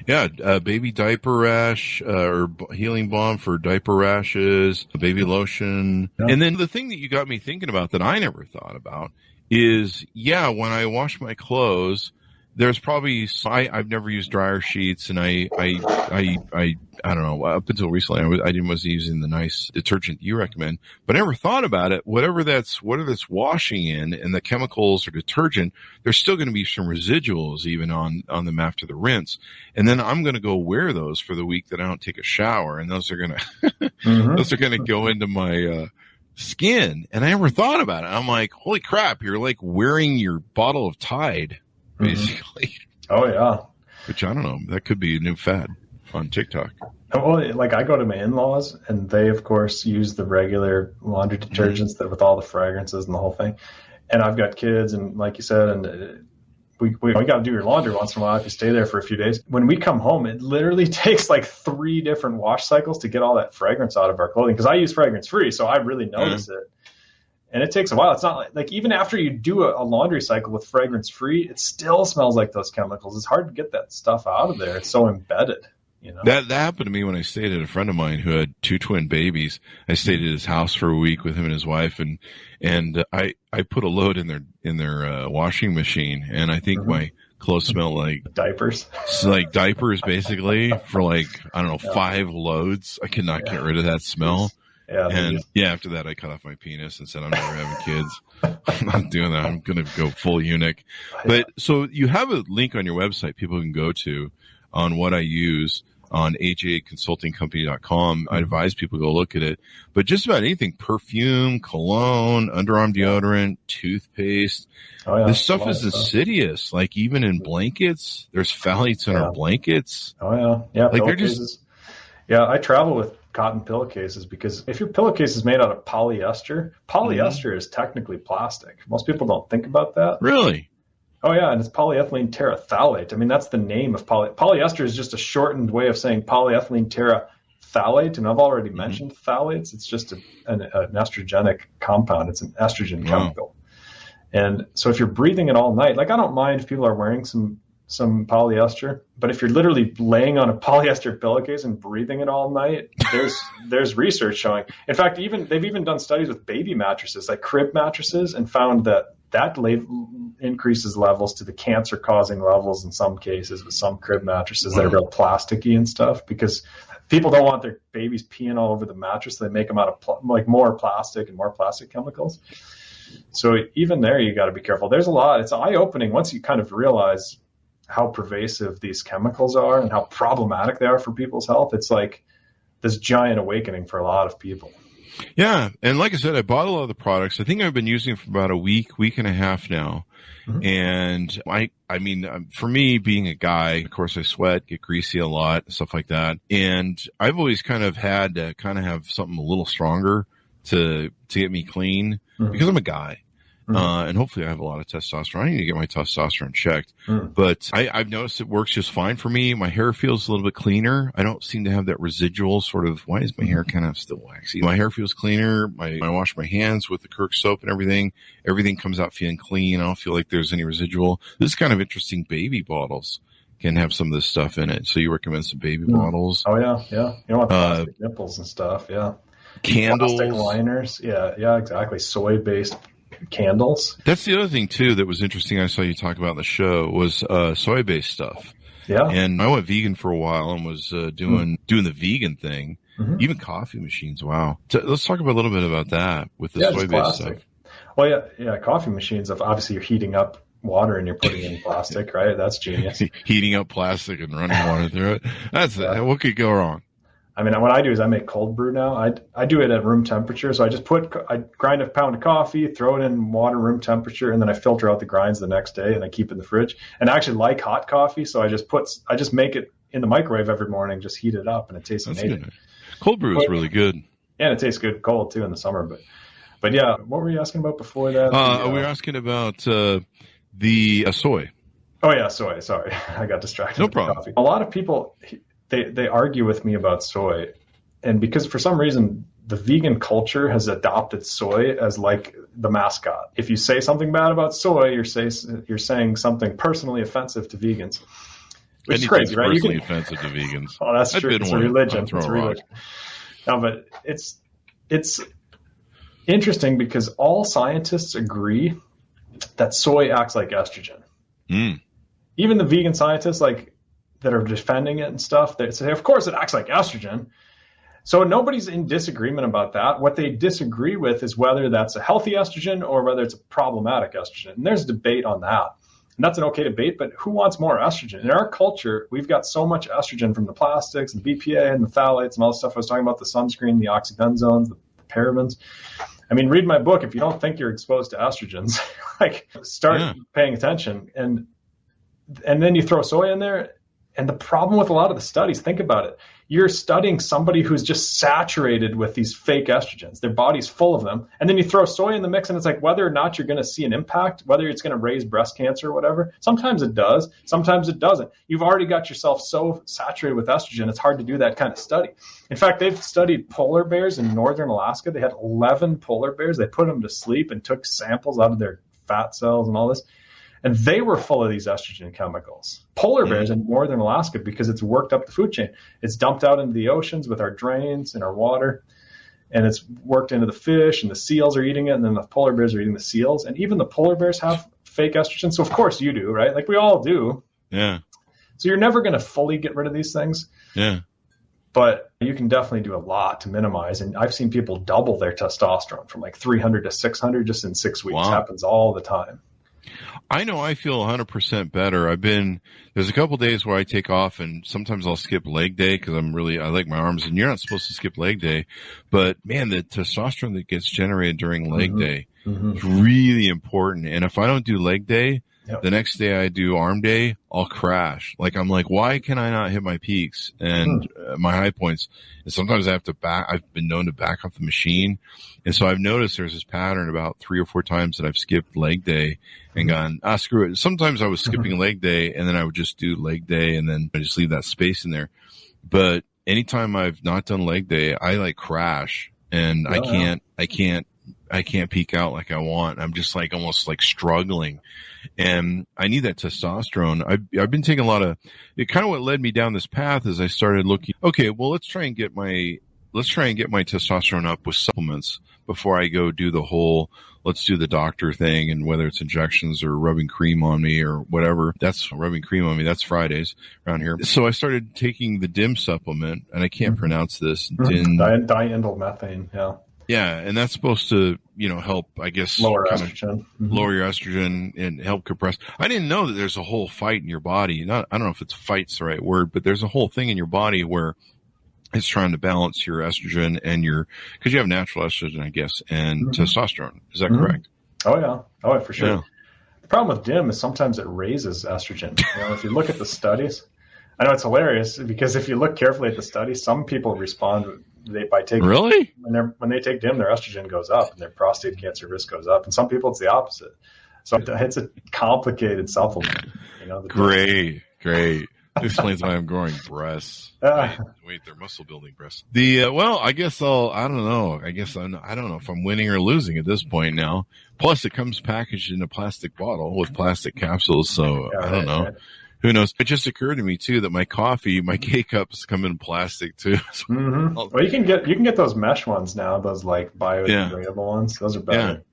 Yeah, baby diaper rash or healing balm for diaper rashes, baby lotion. Yeah. And then the thing that you got me thinking about that I never thought about is, when I wash my clothes, there's probably I've never used dryer sheets, and I don't know, up until recently I wasn't using the nice detergent you recommend, but I never thought about it. Whatever that's washing in and the chemicals or detergent, there's still going to be some residuals even on them after the rinse. And then I'm going to go wear those for the week that I don't take a shower, and those are going to go into my skin. And I never thought about it. I'm like, holy crap, you're like wearing your bottle of Tide. Basically. Oh yeah. Which I don't know. That could be a new fad on TikTok. Well, like I go to my in-laws and they of course use the regular laundry detergents that with all the fragrances and the whole thing. And I've got kids and like you said, and we got to do your laundry once in a while if you stay there for a few days. When we come home, it literally takes like 3 different wash cycles to get all that fragrance out of our clothing, because I use fragrance free, so I really notice it. And it takes a while. It's not like even after you do a laundry cycle with fragrance free, it still smells like those chemicals. It's hard to get that stuff out of there. It's so embedded. You know? That happened to me when I stayed at a friend of mine who had 2 twin babies. I stayed at his house for a week with him and his wife, and I put a load in their washing machine, and I think my clothes smell like diapers. Like diapers, basically, for like, I don't know, 5 loads. I could not get rid of that smell. After that, I cut off my penis and said, I'm never having kids. I'm not doing that. I'm going to go full eunuch. But so you have a link on your website people can go to on what I use on ajconsultingcompany.com. I advise people to go look at it. But just about anything, perfume, cologne, underarm deodorant, toothpaste. This stuff is insidious. Like even in blankets, there's phthalates in our blankets. Yeah, like they're just... Yeah, I travel with cotton pillowcases because if your pillowcase is made out of polyester is technically plastic. Most people don't think about that. Really? Oh, yeah, and it's polyethylene terephthalate. I mean, that's the name of polyester is just a shortened way of saying polyethylene terephthalate, and I've already mentioned phthalates. It's just an estrogenic compound. It's an estrogen chemical. And so if you're breathing it all night, like I don't mind if people are wearing some polyester, but if you're literally laying on a polyester pillowcase and breathing it all night, there's research showing. In fact, they've even done studies with baby mattresses, like crib mattresses, and found that increases levels to the cancer-causing levels in some cases with some crib mattresses that are real plasticky and stuff, because people don't want their babies peeing all over the mattress. So they make them out of more plastic and more plastic chemicals. So even there, you got to be careful. There's a lot. It's eye-opening once you kind of realize how pervasive these chemicals are and how problematic they are for people's health. It's like this giant awakening for a lot of people. Yeah. And like I said, I bought a lot of the products. I think I've been using them for about a week and a half now. Mm-hmm. And I mean, for me being a guy, of course I sweat, get greasy a lot, stuff like that. And I've always kind of had to kind of have something a little stronger to get me clean because I'm a guy. And hopefully I have a lot of testosterone. I need to get my testosterone checked. But I've noticed it works just fine for me. My hair feels a little bit cleaner. I don't seem to have that residual sort of, why is my hair kind of still waxy? My hair feels cleaner. I wash my hands with the Kirk soap and everything. Everything comes out feeling clean. I don't feel like there's any residual. This is kind of interesting. Baby bottles can have some of this stuff in it. So you recommend some baby bottles? Oh, yeah. You don't want plastic nipples and stuff. Yeah. Candles. Plastic liners. Yeah, exactly. Soy-based candles. That's the other thing too that was interesting I saw you talk about in the show was soy-based stuff. Yeah. And I went vegan for a while and was doing the vegan thing. Even coffee machines. Wow. Let's talk a little bit about that with the soy-based stuff. Well, yeah, coffee machines. Obviously, you're heating up water and you're putting in plastic, right? That's genius. Heating up plastic and running water through it. That's what could go wrong? I mean, what I do is I make cold brew now. I do it at room temperature. So I grind a pound of coffee, throw it in water, room temperature, and then I filter out the grinds the next day and I keep it in the fridge. And I actually like hot coffee. So I just make it in the microwave every morning, just heat it up and it tastes amazing. Good. Cold brew is really good. Yeah, and it tastes good cold too in the summer. But yeah, what were you asking about before that? We were asking about the soy. Oh yeah, soy. Sorry. I got distracted. No problem. Coffee. A lot of people, they argue with me about soy, and because for some reason the vegan culture has adopted soy as like the mascot. If you say something bad about soy, you're saying something personally offensive to vegans, which is crazy, right? Personally offensive to vegans. Oh, that's true. It's a religion. It's a religion. No, but it's interesting because all scientists agree that soy acts like estrogen. Even the vegan scientists, like, that are defending it and stuff, they say, of course it acts like estrogen. So nobody's in disagreement about that. What they disagree with is whether that's a healthy estrogen or whether it's a problematic estrogen. And there's debate on that. And that's an okay debate, but who wants more estrogen? In our culture, we've got so much estrogen from the plastics, the BPA and the phthalates and all the stuff I was talking about, the sunscreen, the oxybenzones, the parabens. I mean, read my book. If you don't think you're exposed to estrogens, like start paying attention. And then you throw soy in there. And the problem with a lot of the studies, think about it. you're studying somebody who's just saturated with these fake estrogens. Their body's full of them. And then you throw soy in the mix, and it's like whether or not you're going to see an impact, whether it's going to raise breast cancer or whatever. Sometimes it does. Sometimes it doesn't. You've already got yourself so saturated with estrogen, it's hard to do that kind of study. In fact, they've studied polar bears in northern Alaska. They had 11 polar bears. They put them to sleep and took samples out of their fat cells and all this. And they were full of these estrogen chemicals. Polar bears in northern Alaska, because it's worked up the food chain. It's dumped out into the oceans with our drains and our water. And it's worked into the fish, and the seals are eating it, and then the polar bears are eating the seals. And even the polar bears have fake estrogen. So, of course, you do, right? Like we all do. Yeah. So you're never going to fully get rid of these things. Yeah. But you can definitely do a lot to minimize. And I've seen people double their testosterone from like 300 to 600 just in 6 weeks. Wow. Happens all the time. I know I feel 100% better. There's a couple days where I take off, and sometimes I'll skip leg day because I like my arms, and you're not supposed to skip leg day. But man, the testosterone that gets generated during leg day is really important. And if I don't do leg day, the next day I do arm day, I'll crash. Like, I'm like, why can I not hit my peaks and my high points? And sometimes I've been known to back off the machine. And so I've noticed there's this pattern about 3 or 4 times that I've skipped leg day and gone, screw it. Sometimes I was skipping leg day, and then I would just do leg day, and then I just leave that space in there. But anytime I've not done leg day, I like crash, and I can't peak out like I want. I'm just like almost like struggling, and I need that testosterone. I've been taking a lot of it. Kind of what led me down this path is I started looking. Okay, well, let's try and get my testosterone up with supplements before I go do the whole let's do the doctor thing, and whether it's injections or rubbing cream on me or whatever. That's rubbing cream on me. That's Fridays around here. So I started taking the DIM supplement, and I can't pronounce this. Diindolmethane. Yeah. Yeah, and that's supposed to, help, I guess, lower estrogen. Lower your estrogen and help compress. I didn't know that there's a whole fight in your body. I don't know if it's fight's the right word, but there's a whole thing in your body where it's trying to balance your estrogen and because you have natural estrogen, I guess, and testosterone. Is that correct? Oh, yeah. Oh, for sure. Yeah. The problem with DIM is sometimes it raises estrogen. If you look at the studies, I know it's hilarious because if you look carefully at the studies, some people respond by taking really when they take DIM, their estrogen goes up and their prostate cancer risk goes up. And some people it's the opposite. So it's a complicated supplement. Great. This explains why I'm growing breasts. Wait, they're muscle building breasts. I guess I don't know. I don't know if I'm winning or losing at this point now. Plus, it comes packaged in a plastic bottle with plastic capsules, so I don't know. Right. Who knows? It just occurred to me too that my K-cups come in plastic too. So Well, you can get those mesh ones now. Those like biodegradable ones. Those are better.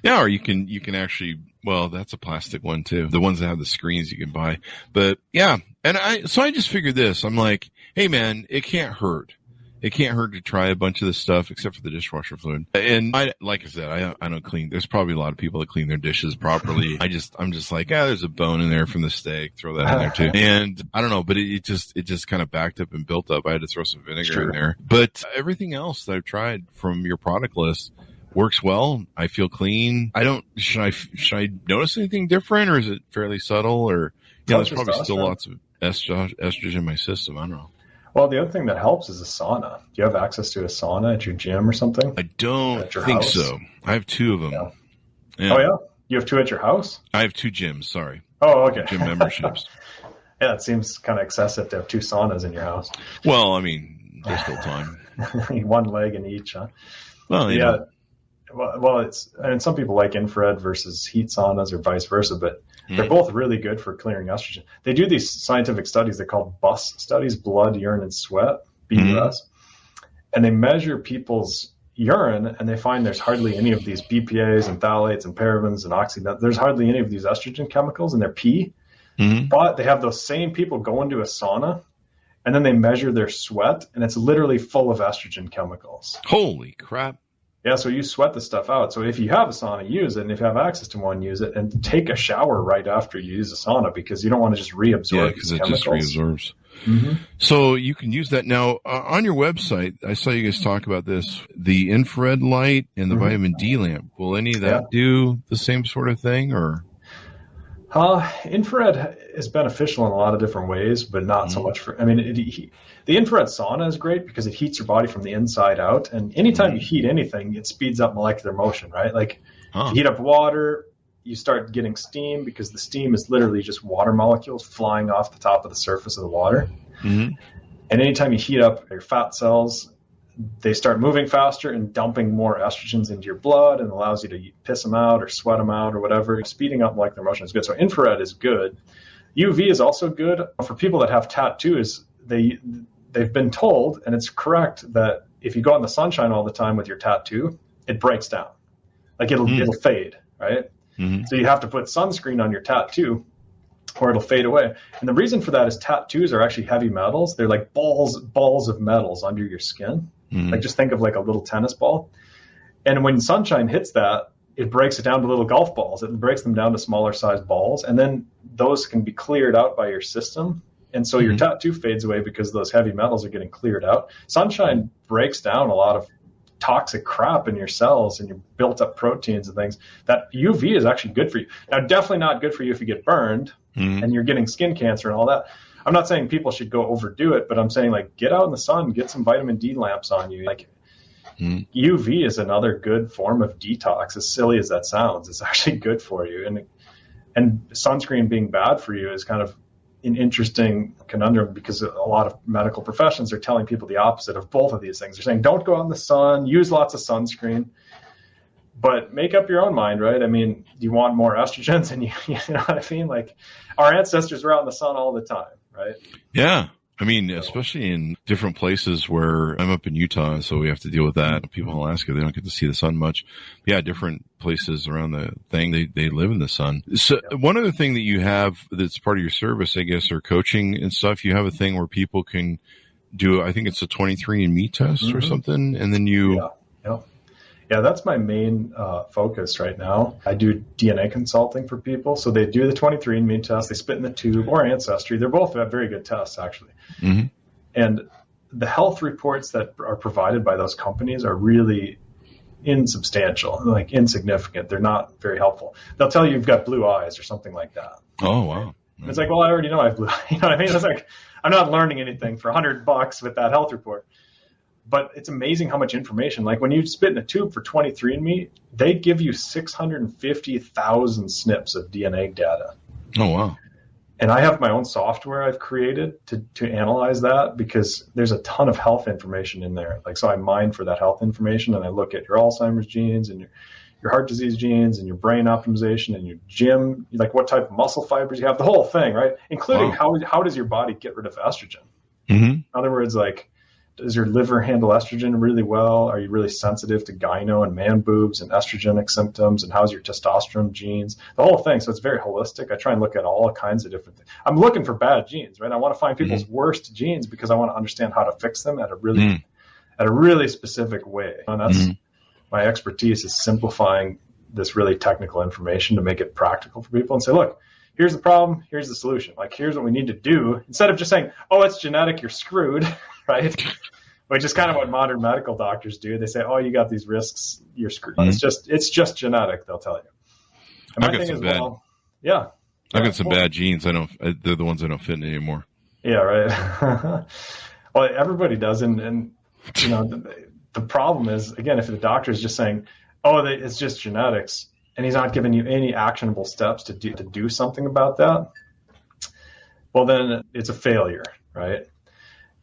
Yeah, or you can actually. Well, that's a plastic one too. The ones that have the screens you can buy. But yeah, and I just figured this. I'm like, hey man, it can't hurt. It can't hurt to try a bunch of this stuff except for the dishwasher fluid. And like I said, I don't clean. There's probably a lot of people that clean their dishes properly. I'm just like, there's a bone in there from the steak. Throw that in there too. And I don't know, but it just kind of backed up and built up. I had to throw some vinegar in there. But everything else that I've tried from your product list works well. I feel clean. Should I notice anything different, or is it fairly subtle? Or there's probably still lots of estrogen in my system. I don't know. Well, the other thing that helps is a sauna. Do you have access to a sauna at your gym or something? I don't think so. I have 2 of them. Yeah. Oh, yeah? You have 2 at your house? I have 2 gyms, sorry. Oh, okay. Gym memberships. Yeah, it seems kind of excessive to have 2 saunas in your house. Well, I mean, there's still time. 1 leg in each, huh? Well, yeah. Well, some people like infrared versus heat saunas or vice versa, but they're both really good for clearing estrogen. They do these scientific studies. They're called BUS studies, blood, urine, and sweat, BUS. And they measure people's urine, and they find there's hardly any of these BPAs and phthalates and parabens and oxidants. There's hardly any of these estrogen chemicals in their pee. But they have those same people go into a sauna, and then they measure their sweat, and it's literally full of estrogen chemicals. Holy crap. Yeah, so you sweat the stuff out. So if you have a sauna, use it. And if you have access to one, use it. And take a shower right after you use a sauna because you don't want to just reabsorb Yeah, because it just reabsorbs. So you can use that. Now, on your website, I saw you guys talk about this, the infrared light and the vitamin D lamp. Will any of that do the same sort of thing? Or Infrared is beneficial in a lot of different ways, but not so much for, I mean, the infrared sauna is great because it heats your body from the inside out. And anytime you heat anything, it speeds up molecular motion, right? Like if you heat up water, you start getting steam because the steam is literally just water molecules flying off the top of the surface of the water. And anytime you heat up your fat cells, they start moving faster and dumping more estrogens into your blood, and allows you to piss them out or sweat them out or whatever. Speeding up molecular motion is good. So infrared is good. UV is also good. For people that have tattoos, they've been told, and it's correct, that if you go out in the sunshine all the time with your tattoo, it breaks down. Like it'll fade, right? So you have to put sunscreen on your tattoo or it'll fade away. And the reason for that is tattoos are actually heavy metals. They're like balls of metals under your skin. Like just think of like a little tennis ball. And when sunshine hits that, it breaks it down to little golf balls. It breaks them down to smaller sized balls. And then those can be cleared out by your system. And so your tattoo fades away because those heavy metals are getting cleared out. Sunshine breaks down a lot of toxic crap in your cells and your built up proteins and things. That UV is actually good for you. Now, definitely not good for you if you get burned and you're getting skin cancer and all that. I'm not saying people should go overdo it, but I'm saying like get out in the sun, get some vitamin D lamps on you. Like UV is another good form of detox. As silly as that sounds, it's actually good for you. And sunscreen being bad for you is kind of an interesting conundrum because a lot of medical professions are telling people the opposite of both of these things. They're saying don't go out in the sun, use lots of sunscreen, but make up your own mind, right? I mean, you want more estrogens, and you know what I mean? Like our ancestors were out in the sun all the time. Right? Yeah. I mean, especially in different places where I'm up in Utah, so we have to deal with that. People in Alaska, they don't get to see the sun much. Yeah, different places around the thing, they live in the sun. So one other thing that you have that's part of your service, I guess, or coaching and stuff, you have a thing where people can do, I think it's a 23andMe test or something, and then you... Yeah, that's my main focus right now. I do DNA consulting for people. So they do the 23andMe test, they spit in the tube, or Ancestry. They're both very good tests, actually. And the health reports that are provided by those companies are really insubstantial, like insignificant. They're not very helpful. They'll tell you you've got blue eyes or something like that. Oh, wow. And it's like, well, I already know I have blue eyes. You know what I mean? It's like, I'm not learning anything for $100 with that health report. But it's amazing how much information, like when you spit in a tube for 23andMe, they give you 650,000 SNPs of DNA data. Oh, wow. And I have my own software I've created to analyze that because there's a ton of health information in there. Like, so I mine for that health information and I look at your Alzheimer's genes and your heart disease genes and your brain optimization and your gym, like what type of muscle fibers you have, the whole thing, right? Including how does your body get rid of estrogen? In other words, like, does your liver handle estrogen really well? Are you really sensitive to gyno and man boobs and estrogenic symptoms? And how's your testosterone genes? The whole thing. So it's very holistic. I try and look at all kinds of different things. I'm looking for bad genes, right? I want to find people's worst genes because I want to understand how to fix them at a really specific way. And that's my expertise, is simplifying this really technical information to make it practical for people and say, look, here's the problem, here's the solution. Like, here's what we need to do. Instead of just saying, oh, it's genetic, you're screwed, right? Which is kind of what modern medical doctors do. They say, oh, you got these risks, you're screwed. It's just genetic, they'll tell you. And my thing is, I've got some bad genes. They're the ones I don't fit in anymore. Yeah, right. Well, everybody does. And you know, the problem is, again, if the doctor is just saying, oh, it's just genetics, and he's not giving you any actionable steps to do something about that, well, then it's a failure, right?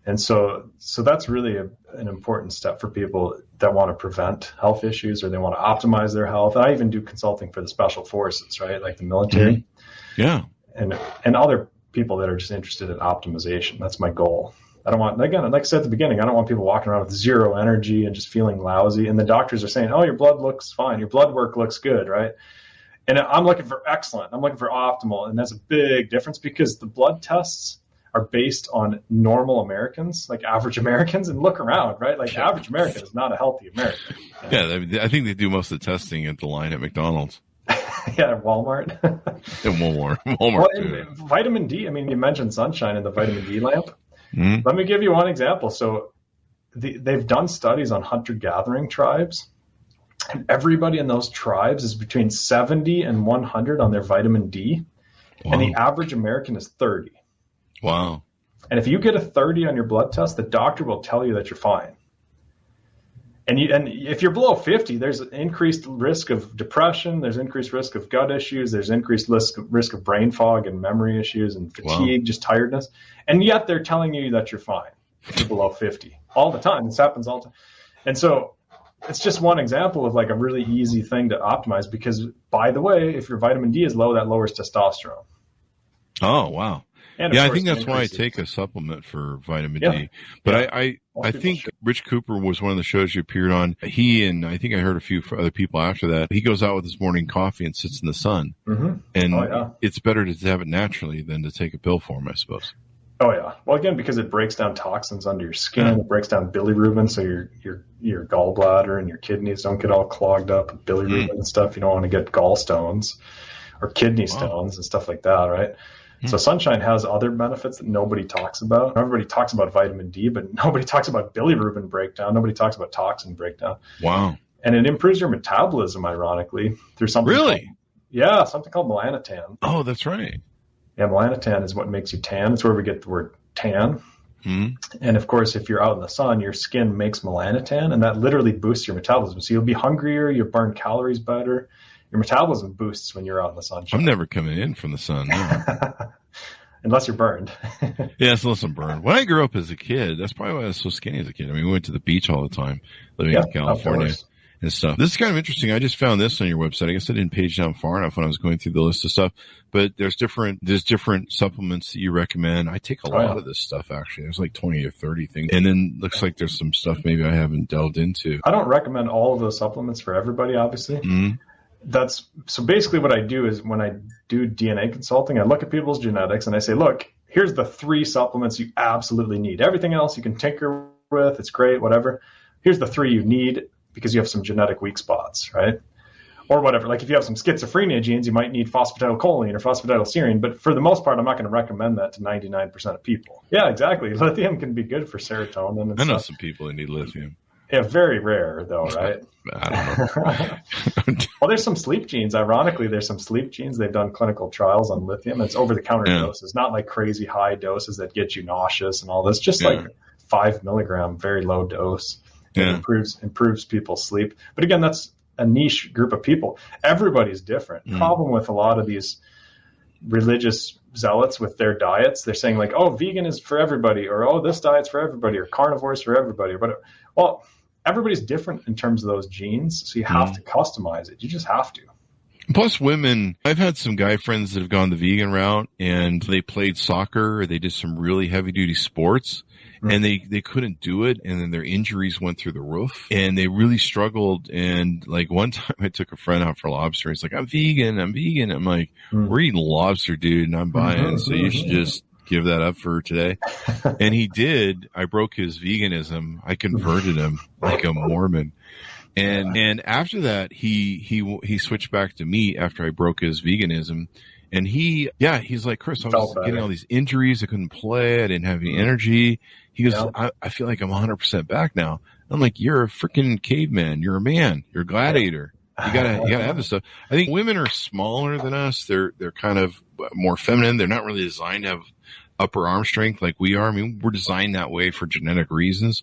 And so that's really an important step for people that want to prevent health issues or they want to optimize their health. I even do consulting for the special forces, right? Like the military. Yeah. And other people that are just interested in optimization. That's my goal. I don't want, again, like I said at the beginning, I don't want people walking around with zero energy and just feeling lousy. And the doctors are saying, oh, your blood looks fine. Your blood work looks good, right? And I'm looking for excellent. I'm looking for optimal. And that's a big difference because the blood tests are based on normal Americans, like average Americans. And look around, right? Like average American is not a healthy American. Yeah, I think they do most of the testing at the line at McDonald's. Yeah, Walmart. And Walmart. Well, and vitamin D, I mean, you mentioned sunshine and the vitamin D lamp. Let me give you one example. So they've done studies on hunter-gathering tribes, and everybody in those tribes is between 70 and 100 on their vitamin D. And the average American is 30. Wow. And if you get a 30 on your blood test, the doctor will tell you that you're fine. And if you're below 50, there's increased risk of depression, there's increased risk of gut issues, there's increased risk of brain fog and memory issues and fatigue, just tiredness. And yet they're telling you that you're fine if you're below 50 all the time. This happens all the time. And so it's just one example of like a really easy thing to optimize because, by the way, if your vitamin D is low, that lowers testosterone. Oh, wow. And I think that's why I take a supplement for vitamin D. But I think Rich Cooper was one of the shows you appeared on. He and I think I heard a few other people after that. He goes out with his morning coffee and sits in the sun. Mm-hmm. And it's better to have it naturally than to take a pill form, I suppose. Oh, yeah. Well, again, because it breaks down toxins under your skin. It breaks down bilirubin, so your gallbladder and your kidneys don't get all clogged up with bilirubin and stuff. You don't want to get gallstones or kidney stones and stuff like that, right? So sunshine has other benefits that nobody talks about. Everybody talks about vitamin D, but nobody talks about bilirubin breakdown. Nobody talks about toxin breakdown. Wow. And it improves your metabolism, ironically, through something something called melanotan. Oh, that's right. Yeah, melanotan is what makes you tan. It's where we get the word tan. And of course, if you're out in the sun, your skin makes melanotan, and that literally boosts your metabolism. So you'll be hungrier, you'll burn calories better. Your metabolism boosts when you're out in the sunshine. I'm never coming in from the sun. No. Unless you're burned. Yes, unless I'm burned. When I grew up as a kid, that's probably why I was so skinny as a kid. I mean, we went to the beach all the time, living in California and stuff. This is kind of interesting. I just found this on your website. I guess I didn't page down far enough when I was going through the list of stuff, but there's different supplements that you recommend. I take a lot of this stuff, actually. There's like 20 or 30 things. And then looks like there's some stuff maybe I haven't delved into. I don't recommend all of those supplements for everybody, obviously. So basically what I do is when I do DNA consulting, I look at people's genetics and I say, look, here's the 3 supplements you absolutely need. Everything else you can tinker with. It's great, whatever. Here's the 3 you need because you have some genetic weak spots, right? Or whatever. Like if you have some schizophrenia genes, you might need phosphatidylcholine or phosphatidylserine. But for the most part, I'm not going to recommend that to 99% of people. Yeah, exactly. Lithium can be good for serotonin and I know some people that need lithium. Yeah, very rare though, right? I don't know. Well, there's some sleep genes. Ironically, there's some sleep genes. They've done clinical trials on lithium. It's over-the-counter doses, not like crazy high doses that get you nauseous and all this. Just like 5 milligram, very low dose. It improves people's sleep. But again, that's a niche group of people. Everybody's different. Problem with a lot of these religious zealots with their diets, they're saying like, oh, vegan is for everybody, or oh, this diet's for everybody, or carnivore is for everybody. But well, everybody's different in terms of those genes, so you have to customize it. You just have to. Plus women, I've had some guy friends that have gone the vegan route and they played soccer or they did some really heavy duty sports and they couldn't do it. And then their injuries went through the roof and they really struggled. And like one time I took a friend out for lobster. He's like, I'm vegan. I'm like, we're eating lobster, dude. And I'm buying. So you should just give that up for today. And he did. I broke his veganism. I converted him like a Mormon. And after that, he switched back to meat after I broke his veganism. And he's like, Chris, I was getting all these injuries. I couldn't play. I didn't have any energy. He goes, I feel like I'm 100% back now. I'm like, you're a freaking caveman. You're a man. You're a gladiator. You gotta have this stuff. I think women are smaller than us. They're kind of more feminine. They're not really designed to have upper arm strength like we are. I mean, we're designed that way for genetic reasons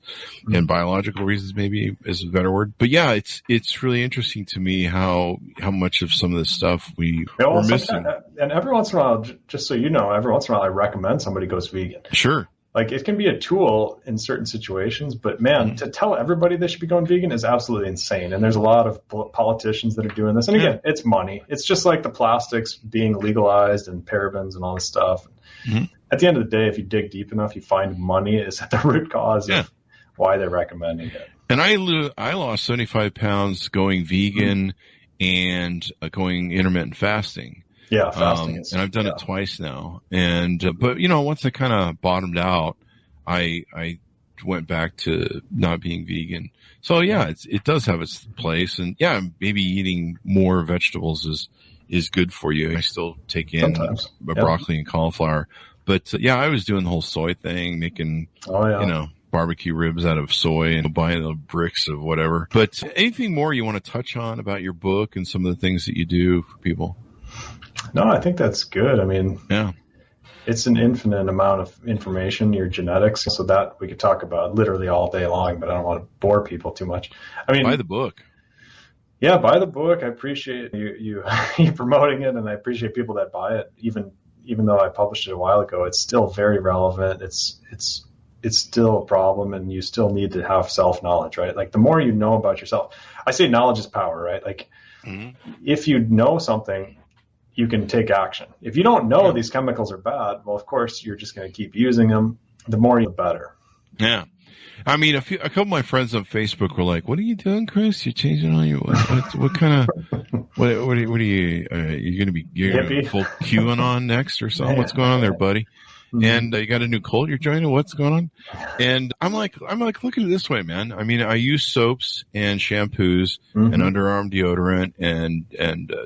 and biological reasons, maybe is a better word. But yeah, it's really interesting to me how much of some of this stuff we're missing. And every once in a while, just so you know, every once in a while I recommend somebody goes vegan. Sure. Like it can be a tool in certain situations, but man, to tell everybody they should be going vegan is absolutely insane. And there's a lot of politicians that are doing this. And again, it's money. It's just like the plastics being legalized and parabens and all this stuff. At the end of the day, if you dig deep enough, you find money is at the root cause of why they're recommending it. And I lost 75 pounds going vegan and going intermittent fasting. Yeah, fasting and I've done it twice now. And but once I kind of bottomed out, I went back to not being vegan. So yeah, it does have its place, and yeah, maybe eating more vegetables is good for you. I still take in broccoli and cauliflower, but I was doing the whole soy thing, making barbecue ribs out of soy and buying the bricks of whatever. But anything more you want to touch on about your book and some of the things that you do for people? No, I think that's good. I mean, Yeah. it's an infinite amount of information, your genetics, so that we could talk about literally all day long, but I don't want to bore people too much. I mean, Buy the book. Yeah, buy the book. I appreciate you you promoting it, and I appreciate people that buy it. Even though I published it a while ago, it's still very relevant. It's still a problem, and you still need to have self-knowledge, right? Like, the more you know about yourself, I say knowledge is power, right? Like, if you know something, you can take action. If you don't know these chemicals are bad, well, of course, you're just going to keep using them. The more, the better. Yeah. I mean, a couple of my friends on Facebook were like, "What are you doing, Chris? You're changing all your what kind of what are you you're going to be full QAnon next or something? What's going on there, buddy?" Mm-hmm. And you got a new cult you're joining? What's going on? And I'm like, look at it this way, man. I mean, I use soaps and shampoos and underarm deodorant and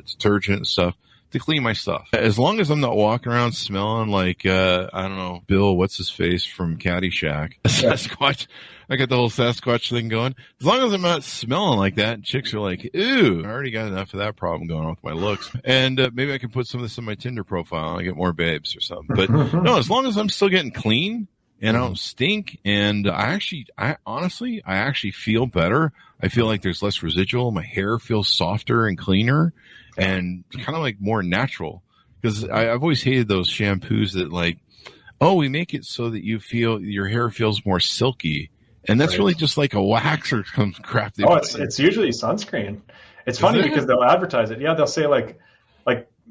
detergent and stuff to clean my stuff. As long as I'm not walking around smelling like, I don't know, Bill, what's his face from Caddyshack, Sasquatch. I got the whole Sasquatch thing going. As long as I'm not smelling like that, chicks are like, ooh, I already got enough of that problem going on with my looks. And maybe I can put some of this in my Tinder profile and I get more babes or something. But no, as long as I'm still getting clean and I don't stink, and I honestly feel better. I feel like there's less residual. My hair feels softer and cleaner and kind of like more natural. Because I've always hated those shampoos that like, oh, we make it so that you feel your hair feels more silky. And that's really just like a wax or some crap. Oh, it's usually sunscreen. It's funny because they'll advertise it. Yeah, they'll say like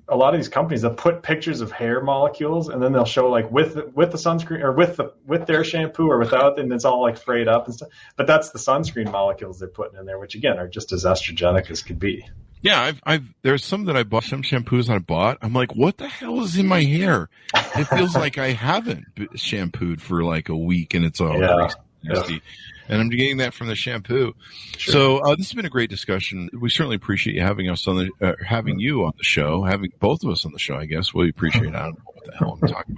a lot of these companies, they'll put pictures of hair molecules, and then they'll show like with the sunscreen or with their shampoo or without, and it's all like frayed up and stuff. But that's the sunscreen molecules they're putting in there, which again are just as estrogenic as could be. Yeah, there's some that I bought, some shampoos I bought. I'm like, what the hell is in my hair? It feels like I haven't shampooed for like a week, and it's all nasty. And I'm getting that from the shampoo. Sure. So this has been a great discussion. We certainly appreciate you having us on having you on the show, having both of us on the show. I guess we appreciate it. I don't know what the hell I'm talking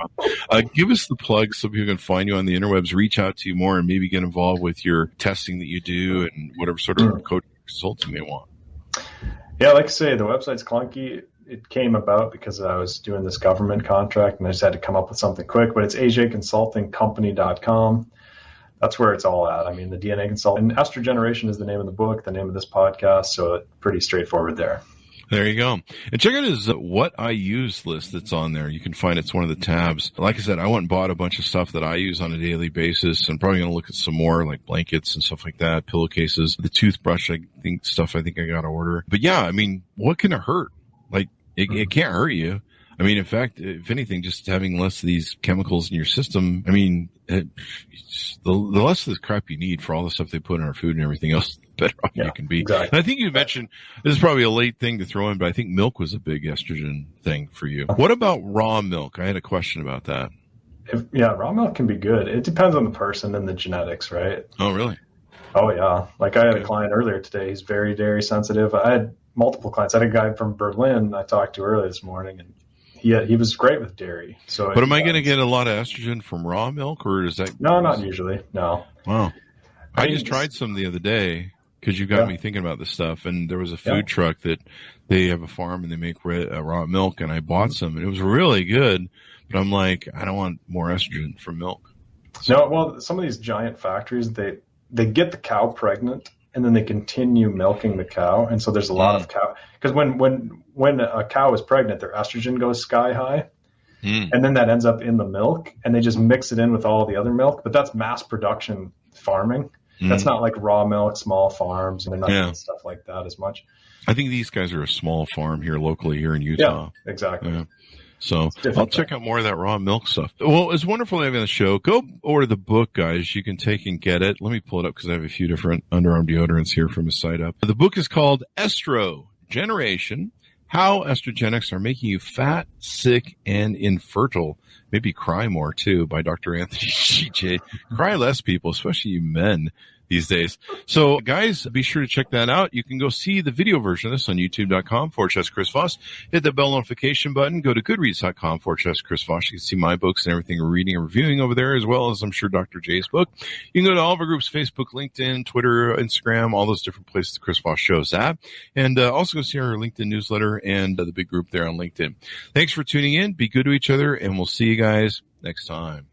about. Give us the plug so people can find you on the interwebs, reach out to you more, and maybe get involved with your testing that you do and whatever sort of coaching consulting they want. Yeah, like I say, the website's clunky. It came about because I was doing this government contract, and I just had to come up with something quick. But it's ajconsultingcompany.com. That's where it's all at. I mean, the DNA consultant. And Estrogeneration is the name of the book, the name of this podcast, so it's pretty straightforward there. There you go. And check out his What I Use list that's on there. You can find it's one of the tabs. Like I said, I went and bought a bunch of stuff that I use on a daily basis. I'm probably going to look at some more, like blankets and stuff like that, pillowcases, the toothbrush, I think I got to order. But yeah, I mean, what can it hurt? Like, it can't hurt you. I mean, in fact, if anything, just having less of these chemicals in your system, I mean, the less of this crap you need for all the stuff they put in our food and everything else, the better off you can be. Exactly. And I think you mentioned, this is probably a late thing to throw in, but I think milk was a big estrogen thing for you. What about raw milk? I had a question about that. Raw milk can be good. It depends on the person and the genetics, right? Oh, really? Oh, yeah. Like I had a client earlier today. He's very dairy sensitive. I had multiple clients. I had a guy from Berlin I talked to earlier this morning, and he was great with dairy. But am I going to get a lot of estrogen from raw milk, or is that? No, not usually. No. Wow. I just tried some the other day because you got me thinking about this stuff. And there was a food truck that they have a farm and they make raw milk, and I bought some, and it was really good. But I'm like, I don't want more estrogen from milk. So, no, well, some of these giant factories, they get the cow pregnant, and then they continue milking the cow. And so there's a lot of cow. Because when a cow is pregnant, their estrogen goes sky high. And then that ends up in the milk, and they just mix it in with all the other milk. But that's mass production farming. That's not like raw milk, small farms, and they're not doing stuff like that as much. I think these guys are a small farm here locally here in Utah. Yeah, exactly. Yeah. So I'll check out more of that raw milk stuff. Well, it's wonderful having the show. Go order the book, guys. You can take and get it. Let me pull it up because I have a few different underarm deodorants here from his site up. The book is called Estrogeneration, How Estrogenics Are Making You Fat, Sick, and Infertile. Maybe cry more, too, by Dr. Anthony G.J. Cry less, people, especially you men. these days. So, guys, be sure to check that out. You can go see the video version of this on youtube.com/Chris Voss. Hit the bell notification button. Go to goodreads.com/Chris Voss. You can see my books and everything we're reading and reviewing over there, as well as, I'm sure, Dr. J's book. You can go to all of our groups, Facebook, LinkedIn, Twitter, Instagram, all those different places the Chris Voss show's at. And also go see our LinkedIn newsletter and the big group there on LinkedIn. Thanks for tuning in. Be good to each other, and we'll see you guys next time.